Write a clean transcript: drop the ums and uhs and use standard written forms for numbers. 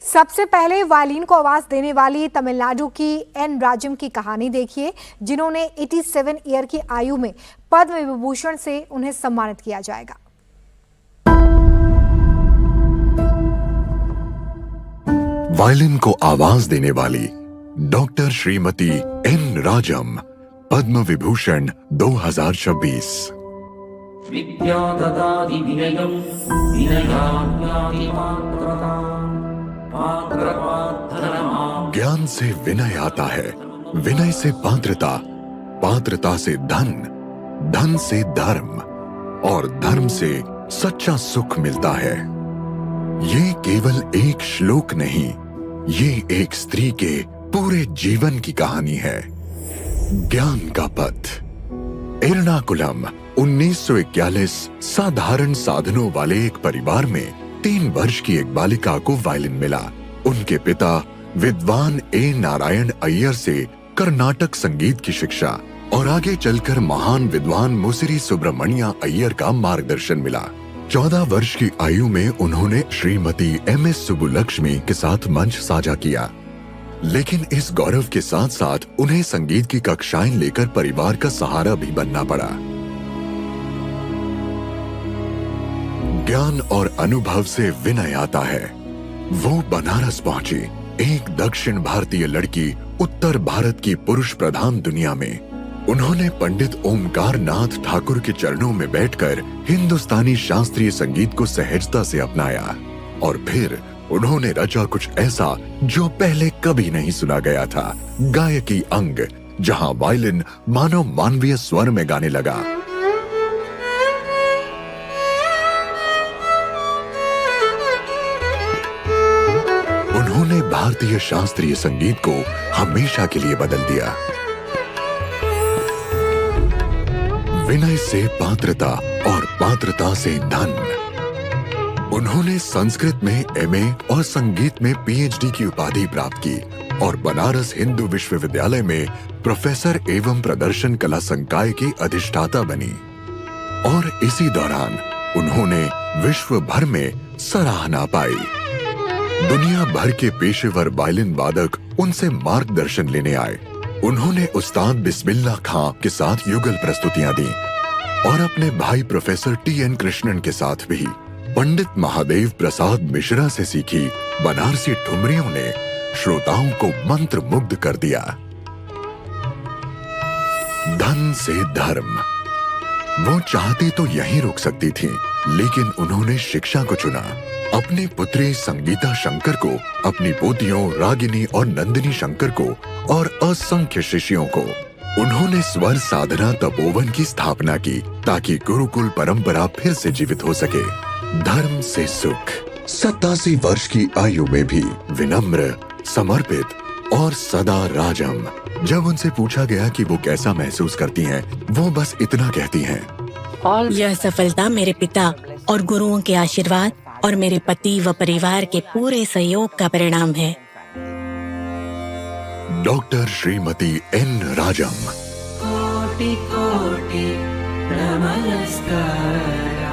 सबसे पहले वायलिन को आवाज देने वाली तमिलनाडु की एन राजम की कहानी देखिए, जिन्होंने 87 ईयर की आयु में पद्म विभूषण से उन्हें सम्मानित किया जाएगा। वायलिन को आवाज देने वाली डॉक्टर श्रीमती एन राजम, पद्म विभूषण 2026। विद्या ददाति विनयं विनयान्याति पात्रता पात्रपात्ररमा। ज्ञान से विनय आता है, विनय से पात्रता, पात्रता से धन, धन से धर्म और धर्म से सच्चा सुख मिलता है। ये केवल एक श्लोक नहीं, ये एक स्त्री के पूरे जीवन की कहानी है। ज्ञान का पथ। एर्नाकुलम 1941 साधारण साधनों वाले एक परिवार में 3 वर्ष की एक बालिका को वायलिन मिला। उनके पिता विद्वान ए नारायण अय्यर से कर्नाटक संगीत की शिक्षा और आगे चलकर महान विद्वान मुसिरी सुब्रमण्या अय्यर का मार्गदर्शन मिला। 14 वर्ष की आयु में उन्होंने श्रीमती एम.एस. सुब्बुलक्ष्मी के साथ मंच साझा किया, लेकिन इस गौरव के साथ साथ उन्हें संगीत की कक्षाएं लेकर परिवार का सहारा भी बनना पड़ा। ज्ञान और अनुभव से विनय आता है। वो बनारस पहुंची, एक दक्षिण भारतीय लड़की उत्तर भारत की पुरुष प्रधान दुनिया में। उन्होंने पंडित ओमकार नाथ ठाकुर के चरणों में बैठकर हिंदुस्तानी शास्त्रीय संगीत को सहजता से अपनाया और फिर उन्होंने रचा कुछ ऐसा जो पहले कभी नहीं सुना गया था, गायकी अंग, जहां वायलिन मानव मानवीय स्वर में गाने लगा। उन्होंने भारतीय शास्त्रीय संगीत को हमेशा के लिए बदल दिया। विनय से पात्रता और पात्रता से धन। उन्होंने संस्कृत में एमए और संगीत में पीएचडी की उपाधि प्राप्त की और बनारस हिंदू विश्वविद्यालय में प्रोफेसर एवं प्रदर्शन कला संकाय की अधिष्ठाता बनी। और इसी दौरान उन्होंने विश्व भर में सराहना पाई। दुनिया भर के पेशेवर वायलिन वादक उनसे मार्गदर्शन लेने आए। उन्होंने उस्ताद बिस्मिल्लाह खां के साथ युगल प्रस्तुतियां दी और अपने भाई प्रोफेसर टी.एन. कृष्णन के साथ भी। पंडित महादेव प्रसाद मिश्रा से सीखी बनारसी ठुमरियों ने श्रोताओं को मंत्र मुग्ध कर दिया। धन से धर्म। वो चाहती तो यहीं रुक सकती थी, लेकिन उन्होंने शिक्षा को चुना। अपनी पुत्री संगीता शंकर को, अपनी पोतियों रागिनी और नंदिनी शंकर को और असंख्य शिष्यों को उन्होंने स्वर साधना तपोवन की स्थापना की ताकि गुरुकुल परंपरा फिर से जीवित हो सके। धर्म से सुख। 87 वर्ष की आयु में भी विनम्र, समर्पित और सदा राजम। जब उनसे पूछा गया कि वो कैसा महसूस करती हैं, वो बस इतना कहती हैं, यह सफलता मेरे पिता और गुरुओं के आशीर्वाद और मेरे पति व परिवार के पूरे सहयोग का परिणाम है। Doctor Shrimati N Rajam. कोटि कोटि नमस्कार।